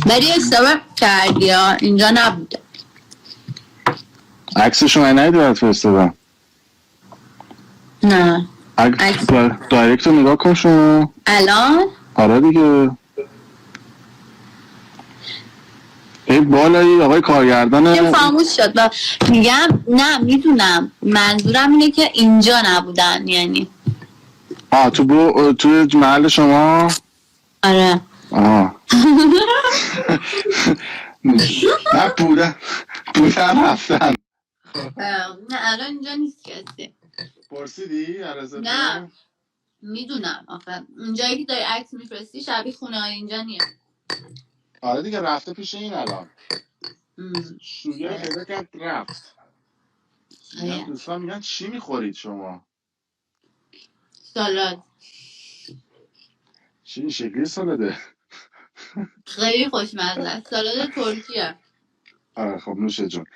ولی اشتباه کردی ها، اینجا نبوده. عکسشو من ندیدی برات فرستادم؟ نه دایرکت رو نگاه کن شما الان. آره دیگه. این بالایی آقای کارگردان خاموش شد. میگم نه میدونم، منظورم اینه که اینجا نبودن. یعنی تو محل شما. آره. نه بودن رفتن. نه الان اینجا نیست کسی. پرسیدی عرضه؟ نه میدونم آخه اونجایی که داری عکس میفرستی شبیه خونه های اینجا نیست. آره دیگه رفته پیش این الان. شوگر پیدا کرد رفت. دوستان میگن چی میخورید شما؟ سالاد. چی این شکلی سالاده؟ خیلی خوشمزه است. سالاد ترکیه. آره خب نوشه جون.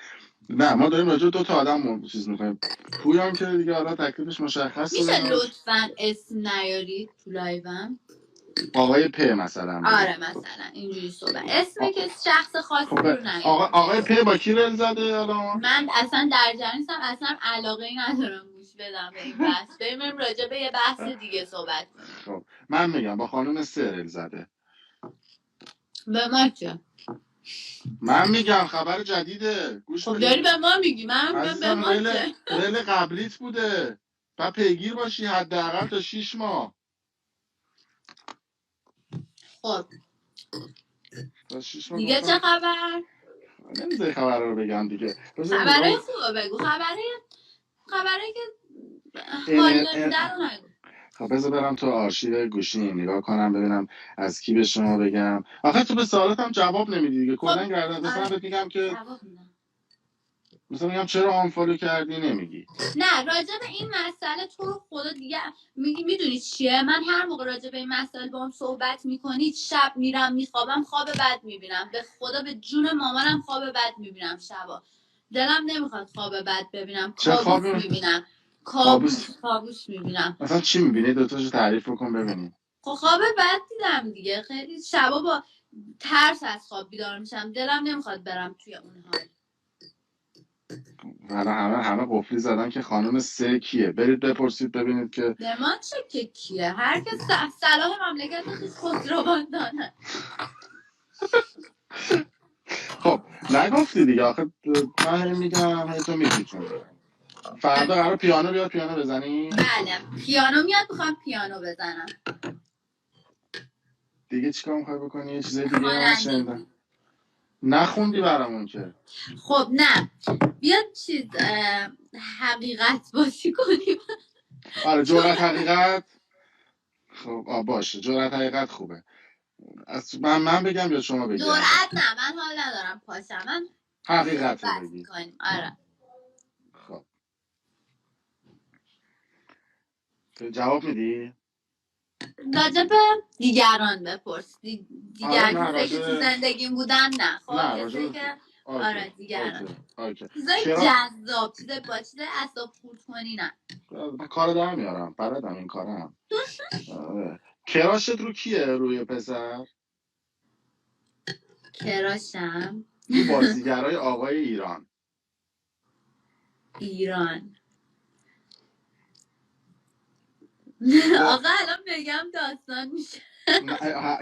نه ما داریم راجع 2 تا آدم چیز میکنیم. پویان که دیگه حالا تکلیفش مشخصه. میشه لطفاً اسم نیارید تو لایوم؟ آقای پ مثلا. آره مثلا اینجوری صحبت اسم که شخص خاصی رو نیارید. آقای پ با کی رل زده الان؟ من اصلا در جریان نیستم، اصلا علاقه ای ندارم گوش بدم به این بحث. بریم راجع به یه بحث دیگه صحبت کنیم. خب من میگم با خانم سرل زده. به ما چه؟ من میگم خبر جدیده. گوش خب داری به ما میگی، من به ما چه؟ رل قبلیت بوده. بعد پیگیر باشی حداقل تا 6 ماه. خب دیگه چه خبر؟ نمیذاری خبر رو بگم دیگه. خبرهای خوبه بگو. خبرهای که حال نمیده رو نگو. خب بذار برم تو آرشیو گوشی نگاه کنم ببینم از کی به شما بگم. آخه تو به سوالاتم جواب نمیدی دیگه. کلا گردن مثلا بهت میگم که مثلا میگم چرا آنفالو کردی نمیگی. نه راجع به این مسئله تو رو خدا دیگه میدونی چیه؟ من هر موقع راجع به این مسئله با هم صحبت میکنی شب میرم میخوابم خواب بد میبینم. به خدا به جون مامانم خواب بد میبینم شبا. دلم نمیخواد خواب بد ببینم. کابوس میبینم. کابوس میبینم. مثلا چی میبینی؟ دوتاشو تعریف کن ببینیم. خب خواب بد دیدم دیگه. خیلی شبا با ترس از خواب بیدار میشم. دلم نمیخواد برم توی اون حال. همه قفلی زدن که خانم سه کیه. برید بپرسید ببینید که به ما چه که کیه. هر کس صلاح مملکت خسروان دانه. خب نگفتی دیگه. آخه من میگم تو میگی چون فردا قرار پیانو بیاد پیانو بزنی؟ بله پیانو میاد. میخوام پیانو بزنم. دیگه چیکار میخوای بکنی؟ یه چیزای دیگه من شنیدم نخوندی برامون که. خب نه بیاد چیز حقیقت بازی کنیم. آره جرأت حقیقت. خب باشه جرأت حقیقت خوبه. من بگم یا شما بگم؟ جرأت نه من حال ندارم پاشم. من حقیقت رو بگی. آره خب جواب میدی؟ راجب دیگران بپرس. دیگران که تو زندگیم بودن نه. خب کسی که آره دیگران چیزای جذاب چیزای با چیزای اعصاب خورد کنی نه. من کار در میارم بلدم این کارم. کراشت رو کیه روی پسر؟ کراشم رو بازیگرای آقای ایران. آقا الان بگم داستان میشه.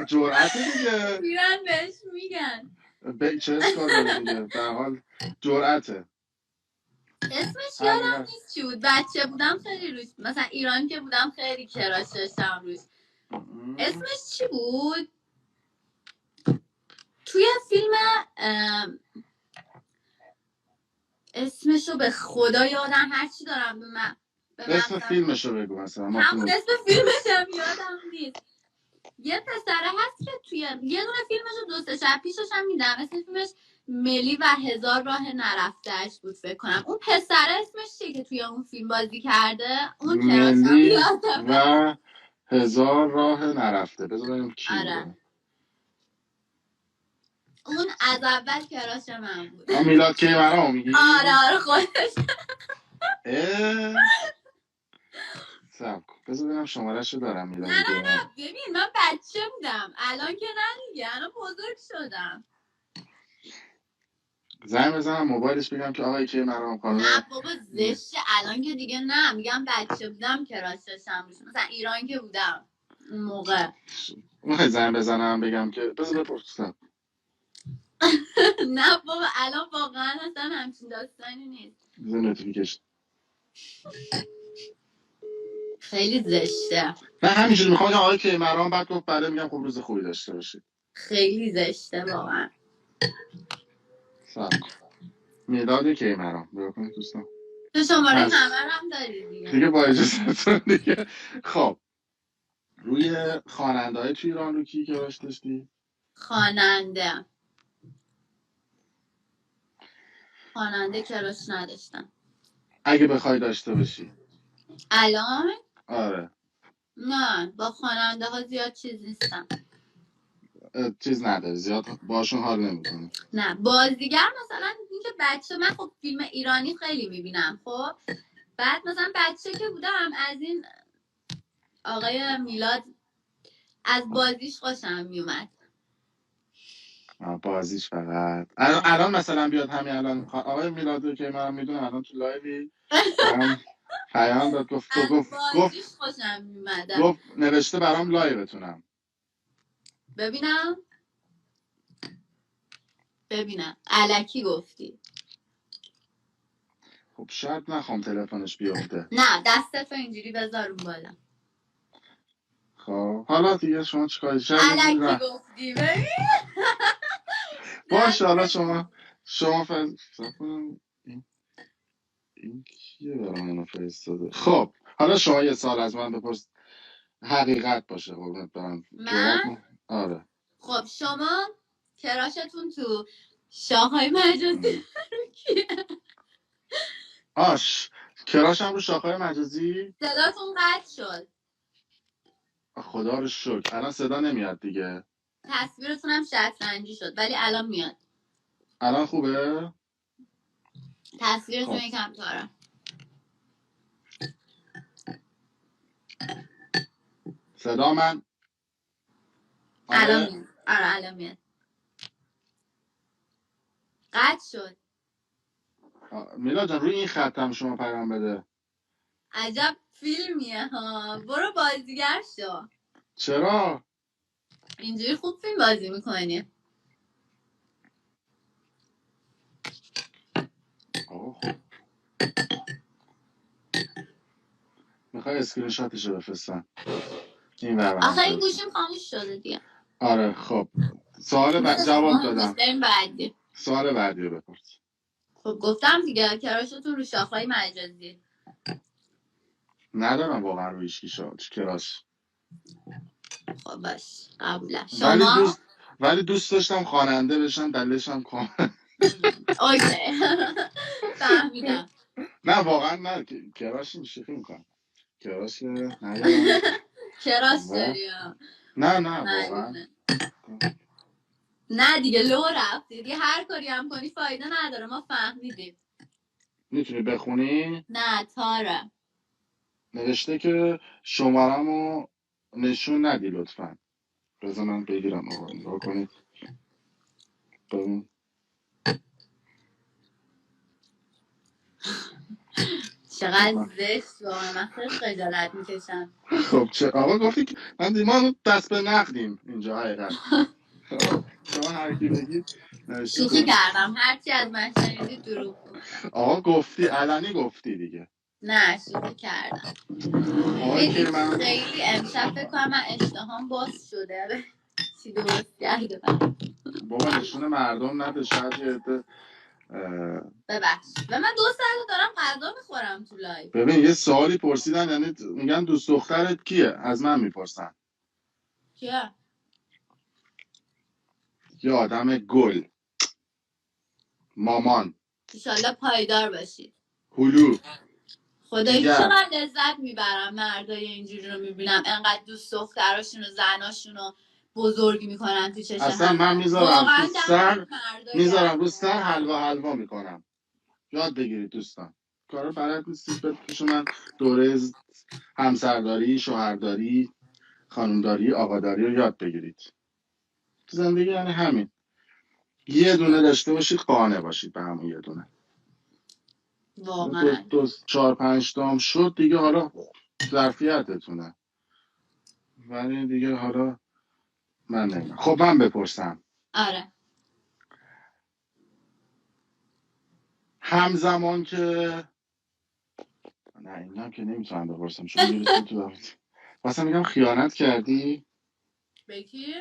جرأت دیگه. میرن بهش میگن چه اشکال داره دیگه. در حال جرأته. اسمش یادم نیست چی بود. بچه بودم خیلی روش مثلا ایران که بودم خیلی کراش داشتم روش. اسمش چی بود؟ توی فیلم اسمشو به خدا یادم هرچی دارم اسم فیلمشو بگو مثلا. همون اسم فیلمش هم یادم نیست. یه پسره هست که توی یه دونه فیلمشو 2 شب پیشش هم میدم. اسم فیلمش ملی و 1000 راه نرفته‌اش بود فکر کنم. اون پسره اسمش چیه که توی اون فیلم بازی کرده؟ اون ملی و 1000 راه نرفته. بذار ببینیم کی بوده. اون از اول کراش من بود. میلاد کیمرامو میگی؟ آره خودش. بذار ببینم شماره‌شو دارم میلاد نه دیگه. ببین من بچه بودم، الان که نه دیگه، الان بزرگ شدم. زنگ بزنم موبایلش بگم که آقای که مرام خانم. نه بابا زشته، الان که دیگه نه، میگم بچه بودم کراش داشتم روش، مثلا ایران که بودم اون موقع. میخوای زنگ بزنم بگم که بذار بپرسم. نه بابا الان واقعا اصلا همچین داستانی نیست. بذار نوتیفیکیشن. خیلی زشته. نه همینجوری میخوام آقای که مرام، بعد گفت بله، میگم خب روز خوبی داشته باشید. خیلی زشته واقعا. سلام میلاد که مرام بیا کنید دوستان. تو شماره همه هم داری دیگه با اجازهتون دیگه. خب روی خواننده های توی ایران رو کی کراش داشتی؟ خواننده کراش نداشتم. اگه بخوای داشته باشی الان آره. نه، با خواننده ها زیاد چیز نیستم. چیز نداری زیاد باشون حال نمیکنی؟ نه بازیگر مثلا اینکه بچه، من خب فیلم ایرانی خیلی میبینم، خب بعد مثلا بچه که بودم از این آقای میلاد از بازیش خوشم میومد. بازیش فقط الان مثلا بیاد همین الان آقای میلاد که من میدونم الان تو لایوی برام پیام داد، گفت تو از بازیش خوشم میومد. گفت نوشته برام لایوتونم. ببینم الکی گفتی. خب شاید نخوام تلفنش بیفته. نه دستتو اینجوری بذار اون بالا. خب حالا دیگه شما چیکار الکی گفتی ببین. باشه حالا شما این کیه برامونو فرستاده؟ خب حالا شما یه سال از من بپرس حقیقت باشه قربونت برم. من؟ آره. خب شما کراشتون تو شاههای مجازی کیه؟ کراشم رو شاخه‌های مجازی. صداتون قطع شد. خدا رو شکر الان صدا نمیاد دیگه. تصویرتونم شطرنجی شد ولی الان میاد. الان خوبه؟ تصویرتون یکم تاره. صدا من الان میاد. آره الان میاد. قطع شد. میلاد جان روی این خطم شما پیام بده. عجب فیلمیه ها، برو بازیگر شو. چرا؟ اینجوری خوب فیلم بازی میکنی. خب میخوای اسکرین شاتشو بفرستم این آخه این گوشیم خاموش شده دیگه. آره خب جواب دادم. بعدی سوال بعدی رو بپرس. خب گفتم دیگه کراشتون رو شاخهای مجازی. ندارم واقعا روی هیچ کراش. خب باش قبوله. شما ولی دوست داشتم خواننده بشم، دلیلش هم اوکی فهمیدم. نه واقعا نه کراش این شوخی میکنم. کراش ندارم. کراش داری؟ نه واقعا نه دیگه لو رفتی دیگه، هر کاری هم کنی فایده نداره، ما فهمیدیم. میتونی بخونی؟ نه تاره نوشته که شمارمو نشون ندی لطفا. بذار من بگیرم آقا نگاه کنید ببین. چقدر زشت واقعا، من خیلی خجالت میکشم. خب چه آقا گفتی که ما دست به نقدیم اینجا حقیقت. شما هر کی بگید شوخی کردم، هرچی از من شنیدی دروغ گفتم. آقا گفتی علنی گفتی دیگه. نه شوخی کردم. خیلی امشب فکر کنم من اشتهام باز شده چی درست کرده. بابا نشون مردم نده، شاید یه عده ببخش و من 2 ساعت دارم غذا میخورم تو لایو. ببین یه سوالی پرسیدن، یعنی میگن دوست دخترت کیه، از من میپرسن. کیه؟ یه آدم گل، مامان، انشالله پایدار باشید. هلو خدایی چقدر لذت میبرم مردای اینجوری رو میبینم انقدر دوست دختراشون و زناشون رو بزرگی میکنن تو چشم. اصلا من میذارم تو سر، میذارم رو سر حلوا میکنم. یاد بگیرید دوستان. کارا بلد نیستید پیش من دوره همسرداری، شوهرداری، خانمداری، آقاداری رو یاد بگیرید. تو زندگی یعنی همین، یه دونه داشته باشید، قانع باشید به همون یه دونه. واقعا دو 4-5 تام شد دیگه، حالا ظرفیتتونه، ولی دیگه حالا من نمیدونم. خب من بپرسم، آره همزمان که نه اینم که نمیتونم بپرسم چون میرسه تو رابطه، واسه میگم خیانت کردی؟ بکی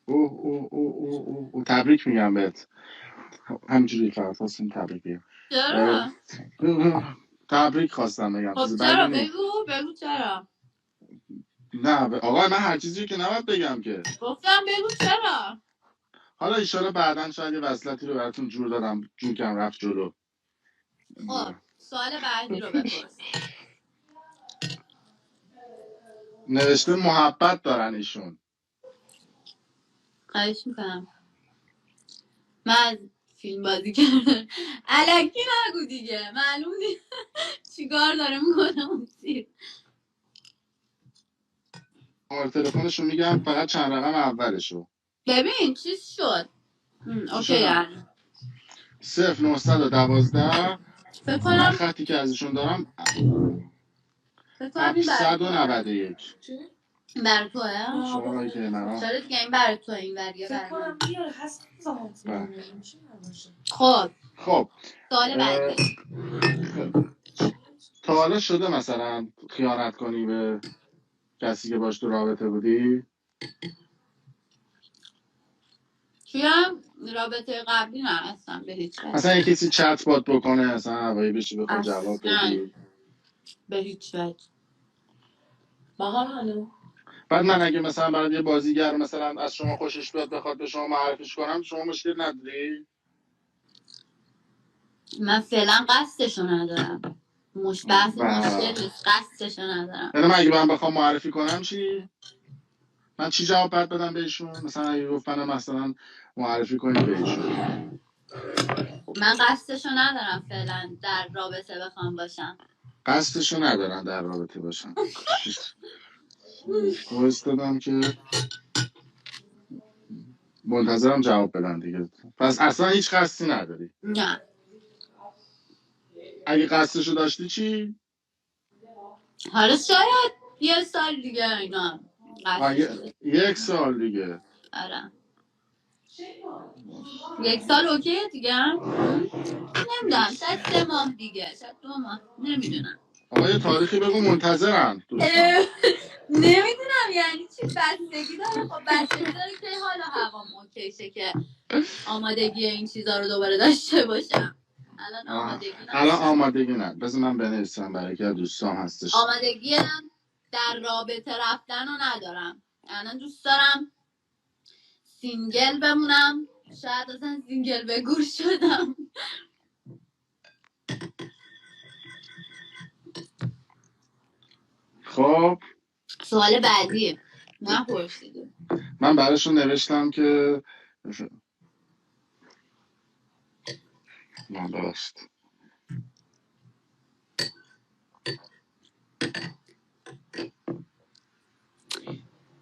او تبریک میگم بهت، همینجوری فقط خواستم تبریک بگم. چرا؟ تبریک خواستم بگم، خب چیز چرا؟ بدی نیست. بگو چرا؟ نه آقا من هر چیزی که نباید بگم که. گفتم بگو چرا؟ حالا ایشالا بعدا شاید یه وصلتی رو براتون جور دادم، جون کم رفت جلو. خب سوال بعدی رو بپرس. نوشته محبت دارن ایشون. خواهش میکنم. من از فیلم بازی کردم. الکی نگو دیگه، معلوم نیست چیکار داره میکنه اون سیر. تلفنشو میگم فقط چند رقم اولشو. ببین چیز شد. چی اوکی شدم؟ یعنی 0912 فکر من کنم خطی که ازشون دارم این برای توه. 791. این برای توه؟ شماره که مرا چرا دیگه این برای توه، این وریه فکر برای کنم من. بیاره هست زمان خب خب سوال بعدی. تا حالا شده مثلا خیانت کنی به کسی که باش تو رابطه بودی؟ توی رابطه قبلی نه اصلا به هیچ وجه. مثلا یه کسی چت بات بکنه اصلا هوایی بشی بخوای جواب اصلا بدی؟ به هیچ وجه. باحال هنو بعد من اگه مثلا برای یه بازیگر مثلا از شما خوشش بیاد بخواد به شما معرفیش کنم، شما مشکل نداری؟ من فعلا قصدشو ندارم. بحث مشکل نیست، قصدشو ندارم. یعنی من اگه من بخوام معرفی کنم چی؟ من چی جواب باید بدم بهشون؟ مثلا اگه گفتن مثلا معرفی کنید بهشون، من قصدشو ندارم فعلا در رابطه بخوام باشم. قصدشو ندارن در رابطه باشن. وایس دادم که منتظرم جواب بدن دیگه. پس اصلا هیچ قصدی نداری. نه اگه قصدشو داشتی چی؟ حالا شاید یه سال دیگه اینا قصدشو داشت. 1 سال دیگه. آره 1 سال اوکیه دیگه. نمیدونم شاید 3 ماه دیگه، شاید 2 ماه، نمیدونم. آقا یه تاریخی بگو، منتظرم دوستان. نمیدونم یعنی چی، بستگی داره. خب بستگی داره که حالا هوام اوکیشه که آمادگی این چیزا رو دوباره داشته باشم. الان آمادگی الان نداشتم. آمادگی نه، بذار من بنویسم برای که دوستان هستش. آمادگی در رابطه رفتن رو ندارم. الان دوست دارم سینگل بمونم. شاید اصلا سینگل به گور شدم. خب سوال بعدی نپرسیدیم. من براشون نوشتم که من ببخشید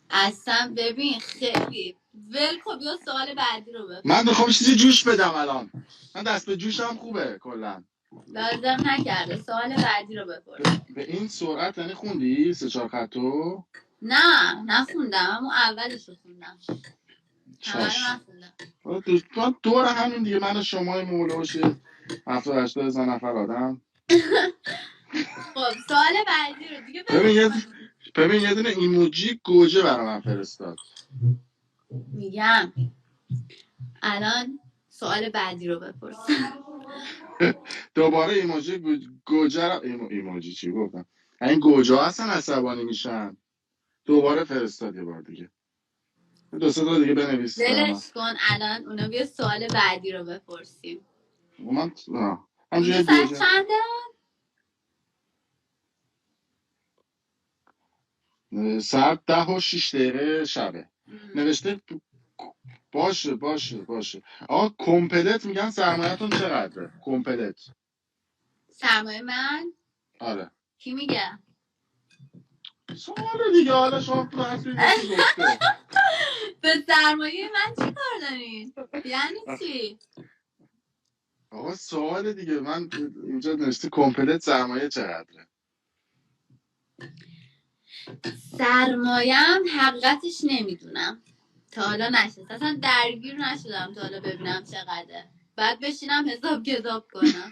اصلا ببین خیلی ول کن، بیا سوال بعدی رو بپرس. من میخوام چیزی جوش بدم الان، من دست به جوشم خوبه کلا. لازم نکرده، سوال بعدی رو بپرس. به این سرعت یعنی خوندی 3-4 خطو؟ نه نخوندم، اما اولش رو خوندم، همه رو چشم. نخوندم. دور همین دیگه، من و شما موله باشه 70-80 نفر آدم. خب سوال بعدی رو دیگه ببین یه دونه ایموجی گوجه برای من فرستاد. میگم الان سوال بعدی رو بپرس. دوباره ایموجی گوجه رو ایموجی چی گفتم، این گوجه ها هستن عصبانی میشن. دوباره فرستاد یه بار دیگه. 2-3 تا دیگه بنویس برای من. ولش کن، الان اونا بیا سوال بعدی رو بپرسیم. من اینجا همجوری ساعت گوجه چنده؟ ساعت 10:06 شبه. نوشته باشه آقا کمپلت میگن سرمایه‌تون چقدره کمپلت؟ سرمایه من آره کی میگه؟ سوال دیگه، حالا شما بحثی گفتی گفته. به سرمایه من چی کار دارین؟ یعنی چی؟ آقا سوال دیگه، من اینجا نوشته کمپلت سرمایه چقدره. سرمایم حقیقتش نمیدونم، تا حالا نشد، اصلا درگیر نشدم تا حالا ببینم چقدره، بعد بشینم حساب کتاب کنم.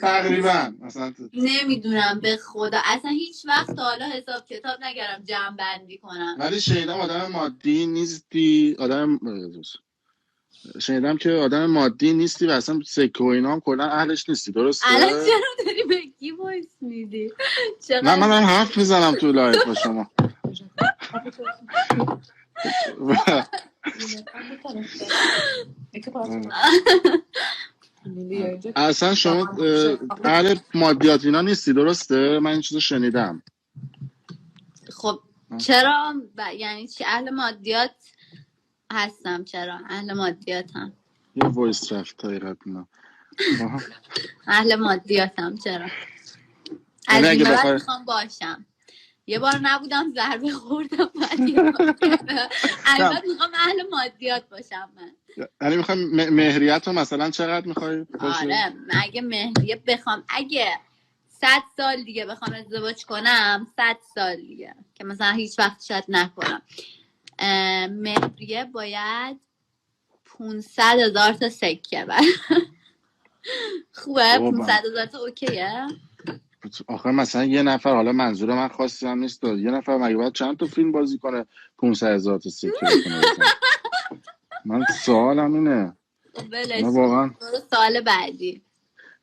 تقریبا مثلا نمیدونم به خدا، اصلا هیچ وقت تا حالا حساب کتاب نکردم جمع بندی کنم. ولی شنیدم آدم مادی نیستی، شنیدم که آدم مادی نیستی و اصلا سکه و اینا هم کلا اهلش نیستی، درسته؟ الان چرا داری به کی وایس میدی؟ نه من دارم حرف میزنم تو لایف با شما. اصلا شما اهل مادیات اینا نیستی، درسته؟ من این چیزو شنیدم. خب چرا یعنی چی اهل مادیات هستم؟ چرا اهل مادیاتم؟ یه وایس رفت حقیقتا. اهل مادیاتم چرا؟ از این بعد میخوام باشم. یه بار نبودم ضربه خوردم، البته میخوام اهل مادیات باشم من. یعنی میخوام مهریت رو مثلا چقدر میخوای؟ آره اگه مهریه بخوام، اگه 100 سال دیگه بخوام ازدواج کنم، 100 سال دیگه که مثلا هیچ وقت شاید نکنم، مهریه باید 500,000 تا سکه بر. خوبه 500,000 تا اوکیه؟ آخه مثلا یه نفر، حالا منظور من خاصی هم نیست، یه نفر مگه باید چند تا فیلم بازی کنه 500,000 تا سکه بکنه؟ من سوالم اینه. بلش واقعا سوال بعدی.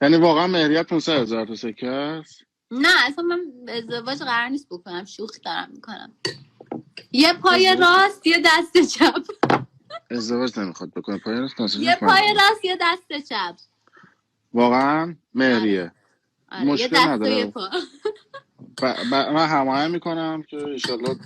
یعنی واقعا مهریت 500,000 تا سکه است؟ نه اصلا من ازدواج قرار نیست بکنم، شوخی دارم میکنم. یه پای راست یه دست چپ. ازدواج نمیخواد بکنه، پای راست یه پای راست یه دست چپ. واقعا مهریه. آره. مشکل یه نداره. یه پا. من هماهنگ میکنم که انشالله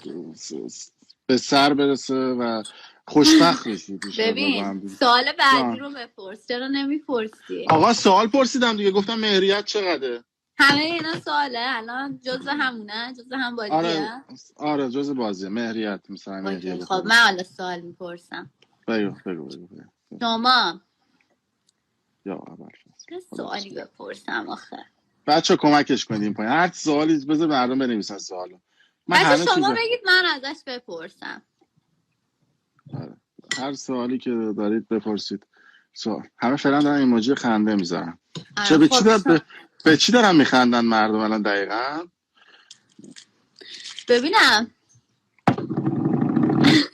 به سر برسه و خوشبخت بشید. ببین سوال بعدی رو بپرس، چرا نمیپرسی؟ آقا سوال پرسیدم دیگه، گفتم مهریت چقدره؟ همه اینا سواله الان جزء همونه، جزء هم بازیه. آره جزء بازیه مهریت، مثلا مهریت. خب من حالا سوال میپرسم. بگو. شما یا اول سوالی بپرسم آخه. بچه کمکش کنید پایین، هر سوالی بذار مردم بنویسن سوالو. بچه شما بگید من ازش بپرسم. آره. هر سوالی که دارید بپرسید. سوال همه فعلا دارن ایموجی خنده میذارن. چه به چی دارن میخندن مردم الان دقیقاً؟ ببینم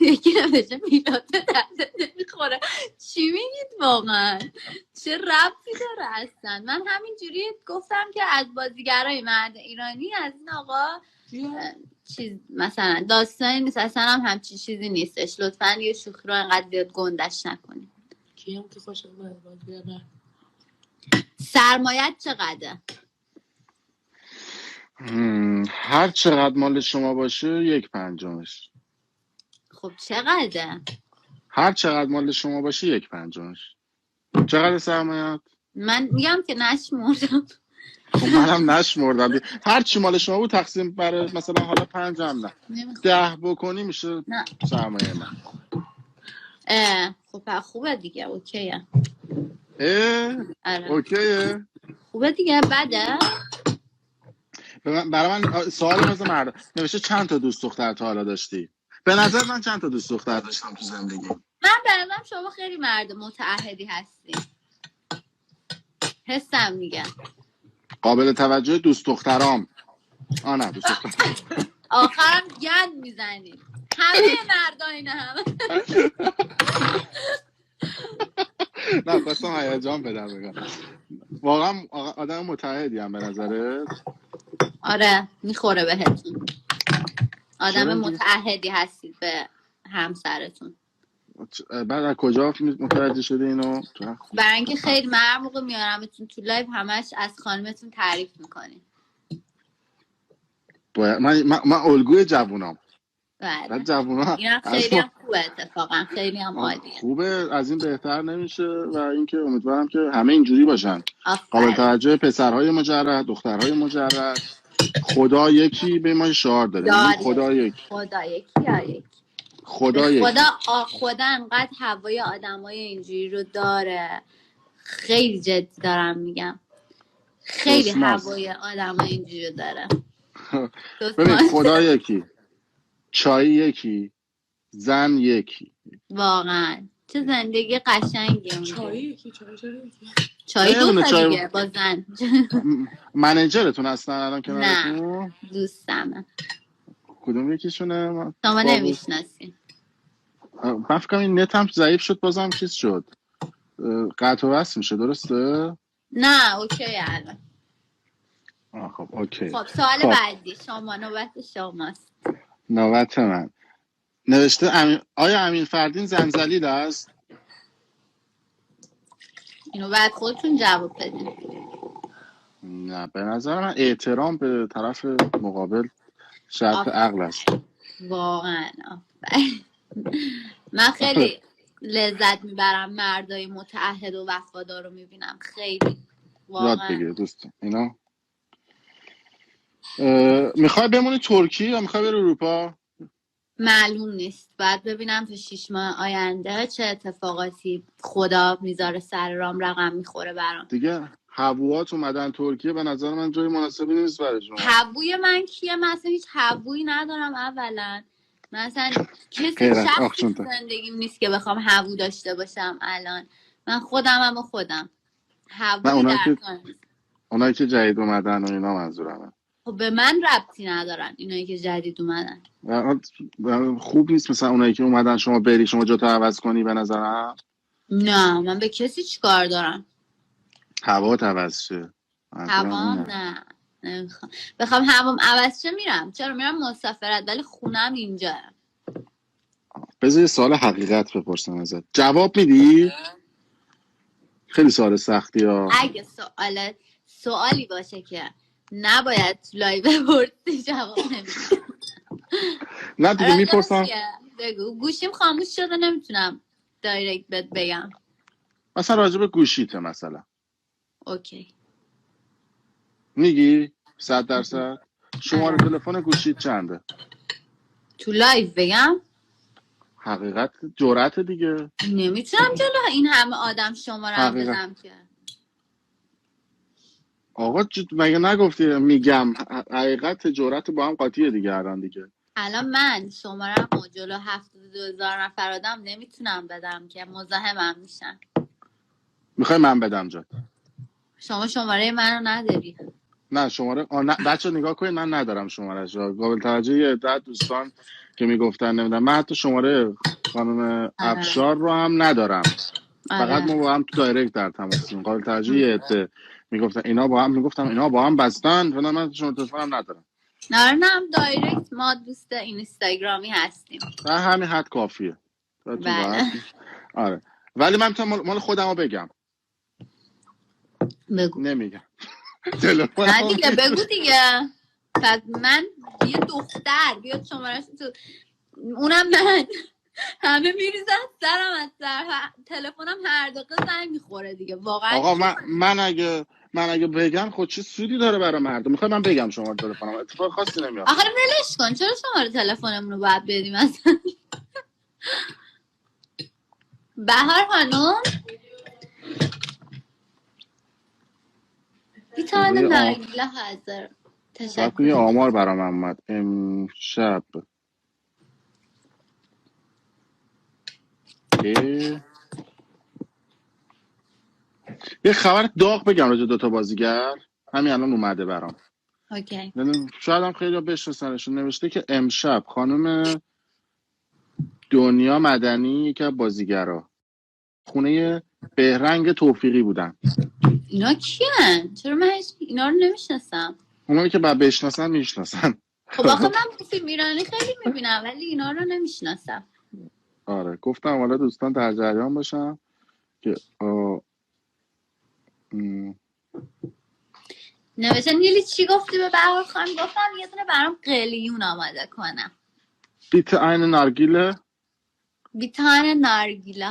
یکی نوشته میلاد به درد نمیخوره. چی میگید واقعا؟ چه ربطی داره اصلا؟ من همینجوری گفتم که از بازیگرای مرد ایرانی از این آقا چیز مثلا داستانی نیست، اصلا همچین چیزی نیستش. لطفا یه شوخی رو انقدر زیاد گندش نکنید. کیم که خوش اومد. سرمایت چقدره؟ هر چقدر مال شما باشه 1/5. خب چقدره؟ هر چقدر مال شما باشه 1/5. چقدر سرمایت؟ من میگم که نشمردم. خب منم نشمردم. هر چی مال شما بود تقسیم بر مثلا حالا 5 هم نه 10 بکنی میشه سرمایه من. خب خوبه دیگه، اوکیه. آره. اوکیه. خوبه دیگه. بده برای من سوال مثل مرد نوشته چند تا دوست دختر تا حالا داشتی؟ به نظر من چند تا دوست دختر داشتم تو زندگی؟ من به نظرم شما خیلی مرد متعهدی هستی. حسم میگه. قابل توجه دوست دخترام. نه دوست دخترام. آخرم گند میزنی. همه مردا اینه همه. نه خواستم هیجان بدم بگم. واقعا آدم متعهدی هم به نظرت؟ آره میخوره بهتون. آدم متعهدی هستید به همسرتون. بعد از کجا متوجه شده اینو؟ برای اینکه خیلی موقع میارمتون تو لایو همش از خانمتون تعریف میکنین. من الگوی جوونام. بله بعد جوونا اینم از خیلی ما هم خوبه، اتفاقا خیلی هم عالیه. خوبه، از این بهتر نمیشه و اینکه امیدوارم که همه اینجوری باشن. قابل آفرین. توجه پسرهای مجرد، دخترهای مجرد. خدا یکی به ما شعار داده، میگیم یار خدا یکی، یکی، خدا یکی، یار یکی. به خدا خدا یکی. خدا انقدر هوای آدمای اینجوری رو داره، خیلی جدی دارم میگم، خیلی کسماس. هوای آدمای اینجوری رو داره. ببین کسماس. خدا یکی، چای یکی، زن یکی. واقعا چه زندگی قشنگی اونجا. چای یکی، چای چرا یکی؟ چای یه دو دونه تا چای. دیگه با زن. منیجرتون هستن الان نه کنارتون؟ دوستمه. کدوم یکیشونه؟ شما بابوس. نمیشناسین. من فکر کنم این نت هم ضعیف شد، بازم چیز شد، قطع و وصل میشه، درسته؟ نه اوکی الان. خب اوکی. خب سوال خب بعدی شما، نوبت شماست. نوبت من. نوشته آیا امین فردین زنزلیل است؟ اینو بعد خودتون جواب بدین. نه، به نظر من احترام به طرف مقابل شرط عقل است. واقعا آفرین. من خیلی لذت میبرم مردای متعهد و وفادار رو میبینم، خیلی یاد واقعا. بگیره دوستان اینا. میخوای بمونی ترکیه یا میخوای بری اروپا؟ معلوم نیست، باید ببینم تو 6 ماه آینده چه اتفاقاتی خدا میذاره سر رام رقم میخوره برام. دیگه هووات اومدن ترکیه، به نظر من جای مناسبی نیست برای شما. هووی من کیه؟ مثلا هیچ هوویی ندارم. اولا مثلا کسی غیرت شخصی تو آخشونته. زندگیم نیست که بخوام هوو داشته باشم الان. من خودمم و خودم، نه هوویی در کار نیست. اونایی که جدید اومدن و اینا منظورمه. خب به من ربطی ندارن اینایی که جدید اومدن. خوب نیست مثلا اونایی که اومدن شما بری، شما جا عوض کنی. به نظرم نه من به کسی چیکار دارم؟ هوا عوض شه. منظورم هوام اینه. نه، نمیخوام. بخوام هوام عوض شه میرم. چرا؟ میرم مسافرت، ولی خونم اینجا. بذار یه سوال حقیقت بپرسم ازت، جواب میدی؟ خیلی سوال سختی ها. اگه سوالی باشه که نباید تو لایو بپرسی جواب نمیدم. نه دیگه میپرسم. بگو. گوشیم خاموش شده، نمیتونم دایرکت بهت بگم. مثلا راجع به گوشیته مثلا اوکی. میگی 100%؟ شماره آره. تلفن گوشیت چنده؟ تو لایو بگم؟ حقیقت جرأت دیگه. نمیتونم جلو این همه آدم شمارم حقیقت. بدم که. آقا مگه نگفتی میگم؟ حقیقت جرأت با هم قاطیه دیگه الان دیگه. الان من شمارم و جلو 72,000 نفر آدم نمیتونم بدم که مزاحمم میشن. میخوای من بدم جات؟ شما شماره منو نداری؟ نه شماره نه. بچه نگاه کنید من ندارم شماره‌اش. قابل توجه یه عده دوستان که میگفتن نمیدونم، من حتی شماره خانم افشار رو هم ندارم. فقط ما با هم تو دایرکت در تماسیم. قابل توجه یه عده میگفتن اینا با هم، میگفتم اینا با هم بستن، من شماره تلفنم ندارم. نه دایرکت ما دوست اینستاگرامی هستیم. همین حد کافیه. بله. آره ولی من تا مال خودمو بگم. بگو. نمیگم. نه دیگه بگو دیگه. پس من یه دختر بیاد شمارش تو، اونم من، همه میریزن سرم از سر تلفنم هر دقیقه زنگ میخوره دیگه. واقعا آقا من اگه بگم خود چه سودی داره برای مردم؟ میخوای من بگم شماره تلفنم، اتفاق خاصی نمیافته. آخه ولش کن، چرا شماره تلفنمون رو باید بدیم اصلا؟ بهار خانم بی تانه نرگیله حاضر. تشکر. یه آمار برام اومد امشب. یه خبر داغ بگم راجع 2 تا بازیگر، همین الان اومده برام. اوکی. شاید هم خیلی بشناسنشون. نوشته که امشب خانم دنیا مدنی یکی از بازیگرا خونه بهرنگ توفیقی بودن. اینا کیان؟ چرا من اینا رو نمیشناسم؟ اونایی که بعد بشناسن میشناسن. خب آخه من فیلم ایرانی خیلی میبینم ولی اینا رو نمیشناسم. آره گفتم حالا دوستان در جریان باشم که نوشته نیلی چی گفتی به بهار خانم؟ گفتم یه دونه برام قلیون آماده کنم. بیت eine نارگیله بیتان نارگیله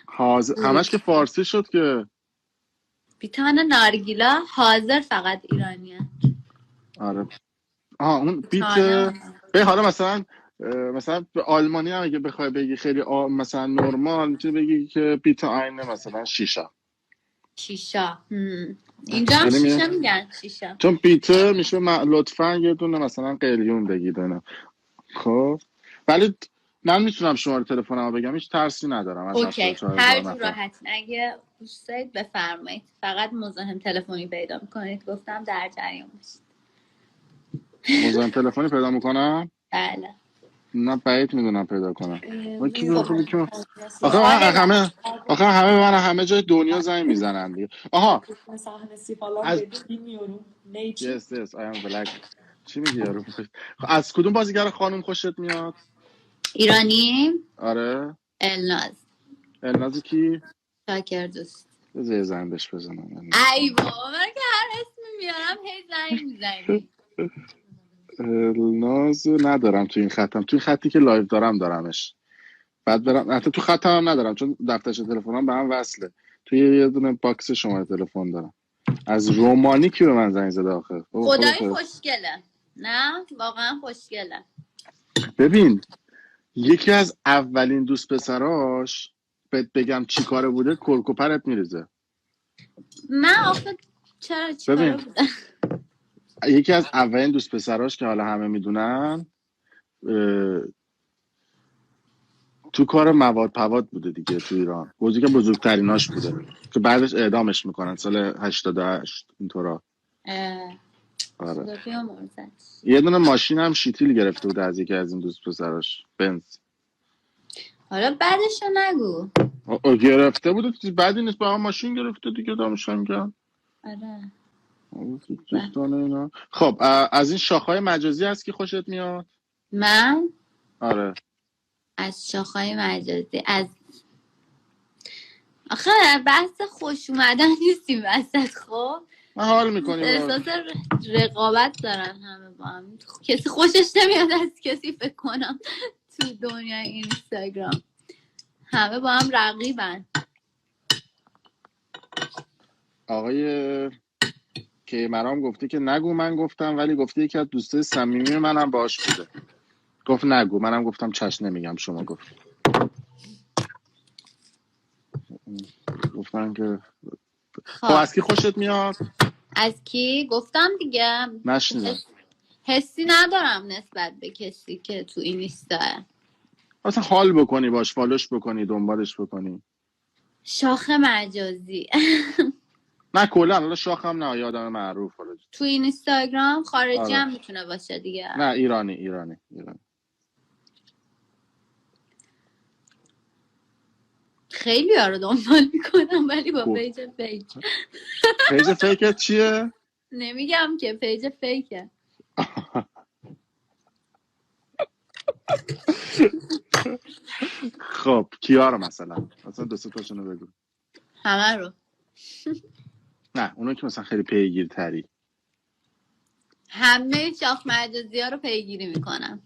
حاضر. همش که فارسی شد که. بیتان نارگیله حاضر فقط ایرانیه. آره اون بیت تانه به حالا مثلا به آلمانی هم اگه بخوای بگی خیلی مثلا نرمال میتونی بگی که بیت آینه مثلا شیشه. شیشه. اینجا هم یعنی شیشه میگن. شیشه چون بیت میشه لطفا یه دونه مثلا قلیون بگید اینا. خب ولی من میتونم شماره تلفنمو بگم، هیچ ترسی ندارم از اوکی، 74 هر هزار جور نفر. راحتین. اگه دوست دارید بفرمایید، فقط مزاحم تلفنی پیدا میکنید. گفتم در جریان باشید. مزاحم تلفنی پیدا میکنم؟ بله. نه بعید میدونم پیدا کنم. ما کی خب خوبی که آخه سوال همه به من همه جای دنیا زنگ میزنن دیگه. آها از yes I am black. چی میگی یارو؟ از کدوم بازیگر خانم خوشت میاد؟ ایرانی. آره الناز. الناز کی؟ شاکر دوست. بذار زنگش بزنم. ای بابا، من که هر اسمی میارم هی زنگ میزنی. الناز ندارم تو این خطم، تو این خطی که لایو دارمش. بعد برم حتی تو خطم هم ندارم چون دفترچه تلفنم به هم وصله. توی یه دونه باکس شماره تلفن دارم. از رومانی کی به من زنگ زده آخه؟ خدای خوشگله. نه واقعا خوشگله. ببین یکی از اولین دوست پسراش بهت بگم چی کاره بوده، کرکوپرت میریزه. من آخه چرا چیکاره ببین بودم؟ یکی از اولین دوست پسراش که حالا همه میدونن تو کار مواد پواد بوده دیگه تو ایران. که بزرگتریناش بوده که بعدش اعدامش میکنن سال 88 اینطورا. آره. یه دونه ماشین هم شیتیل گرفته بوده از یکی از این دوست پسراش، بنز. حالا بعدشو نگو. گرفته بوده بعدی نیست، با هم ماشین گرفته دیگه دامشان گرم. آره. اینا. خب از این شاخهای مجازی هست که خوشت میاد؟ من آره از شاخهای مجازی آخه بحث خوش اومدن نیستیم وسط. خب من حال میکنی احساس رقابت دارن همه با هم. کسی خوشش نمیاد از کسی فکر کنم تو دنیای اینستاگرام همه با هم رقیبن. آقای که مرام گفته که نگو من گفتم، ولی گفته یکی از دوستای صمیمی منم باش بوده گفت نگو، منم گفتم چشم نمیگم شما گفت. گفتن که خب از کی خوشت میاد؟ از کی گفتم دیگه. نشنیدم. حسی ندارم نسبت به کسی که تو اینستا اصلا حال بکنی باش، فالوش بکنی، دنبالش بکنی. شاخ مجازی نه کلا حالا شاخم نه، آدم معروف تو اینستاگرام خارجی آره. هم میتونه باشه دیگه. نه ایرانی. خیلی ها رو دنبال میکنم ولی با پیج فیک. پیج فیکت چیه؟ نمیگم که پیج فیکه. خب کیا رو مثلا دو سه تاشونو بگو. همه رو. نه اونو که مثلا خیلی پیگیرتری. همه شاخ مجازی ها رو پیگیری میکنم.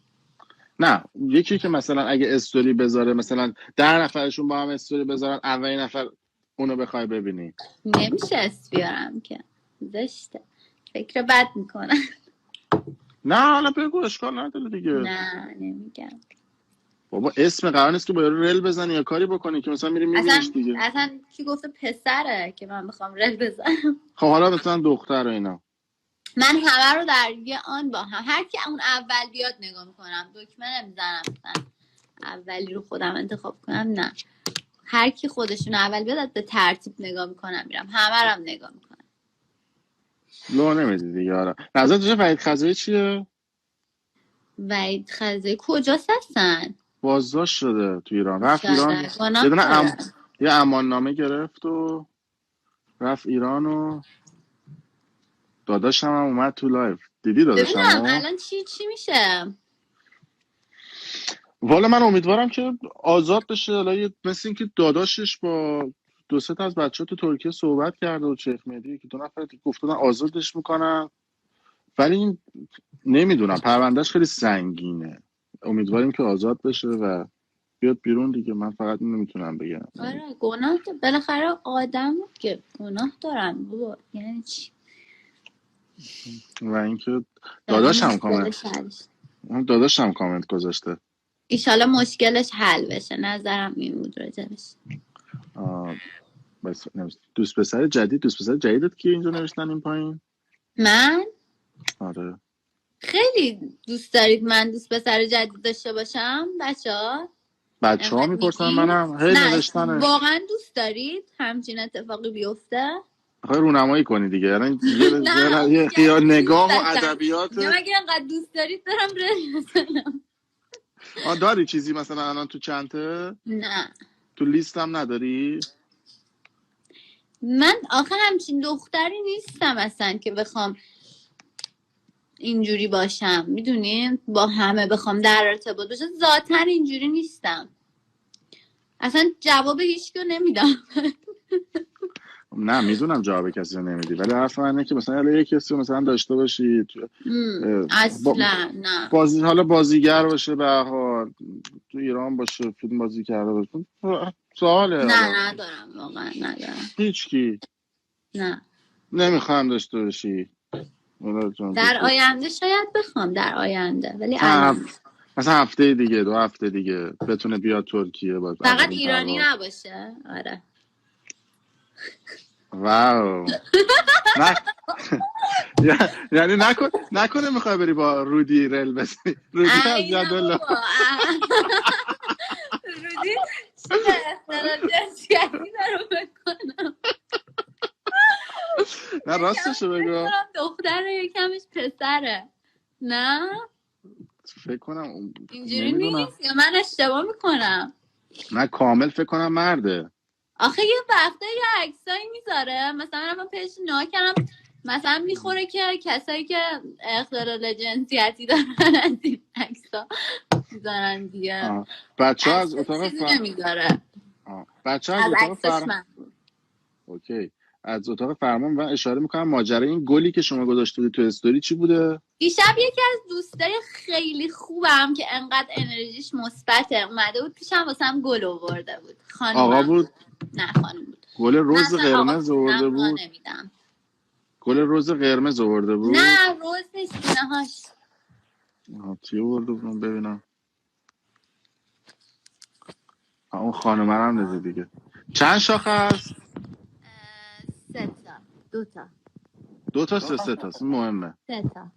نه یکی که مثلا اگه استوری بذاره مثلا 10 نفرشون با هم استوری بذارن اولین نفر اونو بخوای ببینی. نمیشه اسپیارم که زشته، فکر بد میکنن. نه حالا بگو اشکال نداره دیگه. نه نمیگم بابا اسم قرار نیست که با رل بزنی یا کاری بکنی که مثلا میری میبینیش دیگه. اصلا کی گفته پسره که من بخوام رل بزنم؟ خب حالا مثلا دختر و اینا. من همه رو در یه آن با هم، هر کی اون اول بیاد نگاه میکنم، دکمه نمیزنم مثلا اولی رو خودم انتخاب کنم، نه هر کی خودشون اول بیاد به ترتیب نگاه میکنم، میرم همه رو هم نگاه میکنم. لو نمیدی دیگه. آره نظرت راجع به وحید خزایی چیه؟ وحید خزایی کجاست هستن؟ بازداشت شده تو ایران، رفت ایران یه امان نامه گرفت و رفت ایران و داداشم هم اومد تو لایف. دیدی داداشم ببینم الان چی میشه. والا من امیدوارم که آزاد بشه. حالا مثل این که داداشش با دو سه تا از بچه‌ها تو ترکیه صحبت کرده و شیخ مهدی که 2 نفر گفتن آزادش میکنن، ولی این نمیدونم، پروندهش خیلی سنگینه. امیدواریم که آزاد بشه و بیاد بیرون دیگه. من فقط اینو میتونم بگم. آره گناه بالاخره آدم که گناه دارن بابا، یعنی چی؟ و اینکه داداشم کامنت گذاشته. ایشالا مشکلش حل بشه، نظرم این بود راجبش. بس دوست پسر جدیدت که اینجا نوشتن این پایین؟ من؟ آره. خیلی دوست دارید من دوست پسر جدید داشته باشم بچه ها میپرسن منم هی نوشتنه. واقعا دوست دارید همچین اتفاقی بیفته؟ خواهی رونمایی کنی دیگه، یعنی یه نگاه و ادبیات. اگه انقدر دوست دارید برم رل بزنم. داری چیزی مثلا الان تو چنته؟ نه تو لیستم نداری؟ من آخه همچین دختری نیستم اصلا که بخوام اینجوری باشم، میدونین با همه بخوام در ارتباط باشم. ذاتاً اینجوری نیستم، اصلا جواب هیچکیو نمیدم. نه میدونم جواب کسی رو نمیدی، ولی حرف من اینه که مثلا یک کسی مثلا داشته باشی اصلا نه حالا بازیگر باشه، به هر حال تو ایران باشه، فیلم بازی کرده باشه، سواله. نه ندارم، واقعا ندارم. هیچکی؟ نه نمیخوام داشته باشی؟ در آینده شاید بخوام، در آینده، ولی الان مثلا هفته دیگه 2 هفته دیگه بتونه بیاد ترکیه باز. فقط ایرانی نباشه. آره واو. یعنی نکنه میخوای بری با رودی رل بزنی؟ رودی از یادالله. رودی چه اختلاف جنسیتی دارو بکنم؟ نه راستشو بگو، دختره یکمش پسره. نه فکر کنم اینجوری نیست یا من اشتباه میکنم؟ نه کامل فکر کنم مرده. آخه یه وقتا یه عکسایی میذاره، مثلا من پیش نگاه کردم، مثلا میخوره که کسایی که اختلال جنسیتی دارن از این عکسا میذارن دیگه. بچه ها از اتاق نمیذاره. بچه ها از اتاق اوکی، از اتاق فرمان و اشاره میکنم ماجرای این گلی که شما گذاشته بودی تو استوری چی بوده؟ دیشب یکی از دوستای خیلی خوبم که انقدر انرژیش مثبته اومده بود پیشم، واسم گل آورده بود. آقا بود؟ نه خانم بود. گل رز قرمز آورده بود. گل رز قرمز آورده بود. نه رز نیست، نهاش چی آورده بود ببینم. اون خانم هم نده دیگه. چند شاخه هست؟ 3 تا. 2 تا. 2 تا 3 تا مهمه. 3 تا.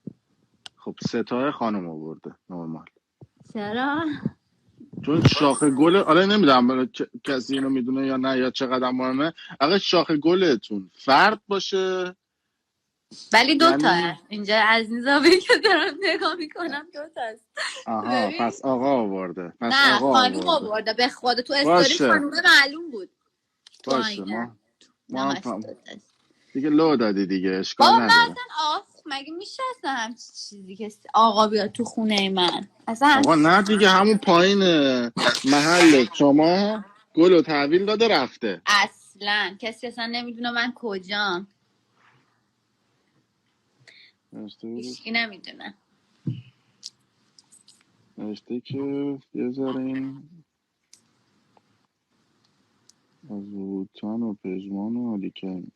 خب 3 تا خانم آورده نورمال. چرا؟ چون شاخه گل، آره نمیدونم کسی اینو میدونه یا نه یا چقدر مهمه. اگه شاخه گلتون فرد باشه ولی 2 تا اینجا از نظامی که دارم نگاه میکنم 2 تاست. آها پس آقا آورده. نه خانوم آورده به خدا، تو استوری خانومه معلوم بود. باشه ما دیگه لو دادی دیگه، اشکال نداره. اصلا مگه میشه اصلا همچین چیزی که آقا بیاد تو خونه من؟ اصلا آقا نه دیگه، همون پایین محل شما گل و تحویل داده رفته. اصلا کسی اصلا نمیدونه من کجام. هیچکی نمیدونه. نوشته که یه ذره این از ووتان و پژمان و لیکن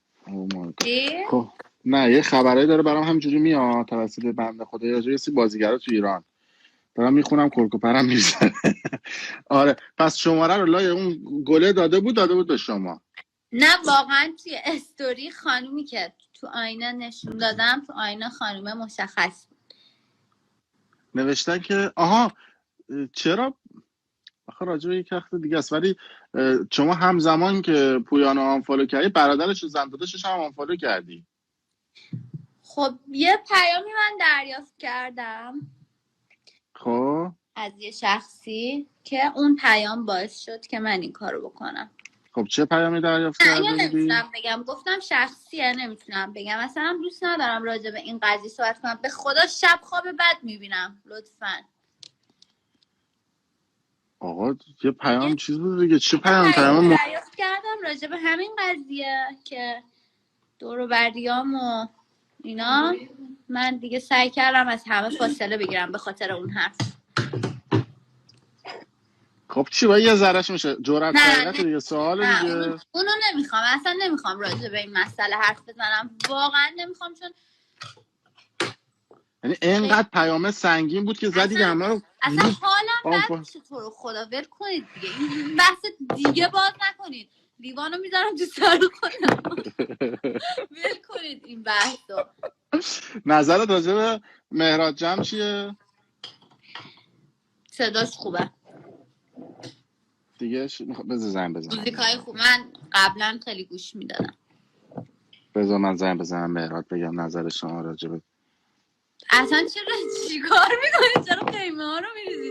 خب نه یه خبرایی داره برام همجوری میاد توسط بنده خدا یه سی بازیگرا تو ایران دارم میخونم، کرکوپرم میزنه. آره پس شماره رو لای اون گله داده بود به شما؟ نه واقعا توی استوری خانومی که تو آینه نشون دادم، تو آینه خانومه مشخص بود. نوشتن که آها چرا آخه راجع به یک وقت دیگه است، ولی شما همزمان که پویانو آنفالو کردی برادرش و زنداداشش هم آنفالو کردی. خب یه پیامی من دریافت کردم خب از یه شخصی که اون پیام باعث شد که من این کارو بکنم. خب چه پیامی دریافت کردی؟ نمیتونم بگم، گفتم شخصیه، نمیتونم بگم. مثلا دوست ندارم راجع به این قضیه صحبت کنم، به خدا شب خواب بد میبینم. لطفاً آقا یه پیام چیز بود دیگه. چه پیام دریافت کردم راجع به همین قضیه که دور و بریام و اینا. من دیگه سعی کردم از همه فاصله بگیرم به خاطر اون حرف. خب چی با یه ذرهش میشه جرأت نه حقیقت نه دیگه سوال نه دیگه. اونو نمیخوام، اصلا نمیخوام راجع به این مسئله حرف بزنم، واقعا نمیخوام، چون یعنی اینقدر پیامه سنگین بود که زدید همه رو اصلا حالم بد آنفا. میشه. تو رو خدا ول کنید دیگه، این بحث دیگه باز نکنید، لیوانو میذارم تو سر خودم. ول کنید این بحثو. نظرت راجع به مهراد جمع چیه؟ صداش خوبه دیگه بذار زنگ بزنم. موزیکای خوب من قبلا خیلی گوش میدادم. بذار من زنگ بزنم مهراد بگم نظر شما راجع به. اصلا چیکار میکنی؟ چرا قیمه ها رو میریزی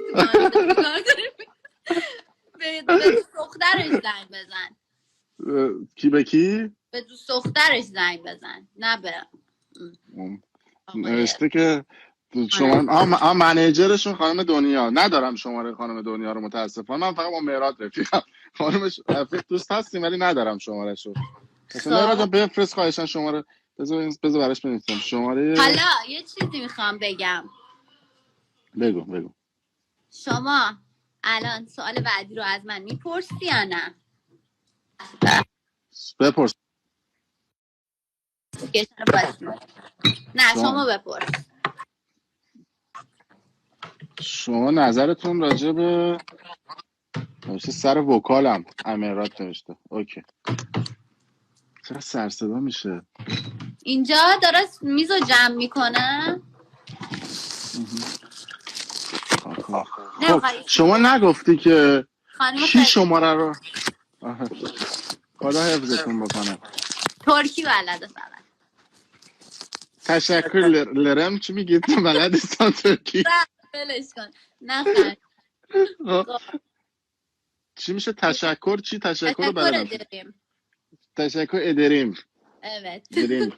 تو کار داری؟ به دوست دخترش زنگ بزن. کی به کی؟ به دوست دخترش زنگ بزن، نه به نوشته که شما منیجرشون خانم دنیا. ندارم شماره خانم دنیا رو متاسفانه، من فقط با مهراد رفیقم. خانمش رفیق دوست هستیم ولی ندارم شماره شو. مثلا مهراد جان بفرست خواهشاً شماره. بذار براش بنویسم شماره. حالا یه چیزی میخوام بگم. بگو. شما الان سوال بعدی رو از من میپرسی یا نه؟ بپرس. نه شما بپرس. شما نظرتون راجع به نوشته سر وکالم امارات نوشته. اوکی. چرا سر صدا میشه؟ اینجا داره میزو جمع میکنه. خب شما نگفتی که کی شماره رو خدا حفظتون بکنه. ترکی بلده فقط. تشکر لرم چی میگید تو بلدستان ترکی؟ بلش کن نخند. چی میشه تشکر؟ چی تشکر بلدم؟ تشکر ادریم. evet. دریم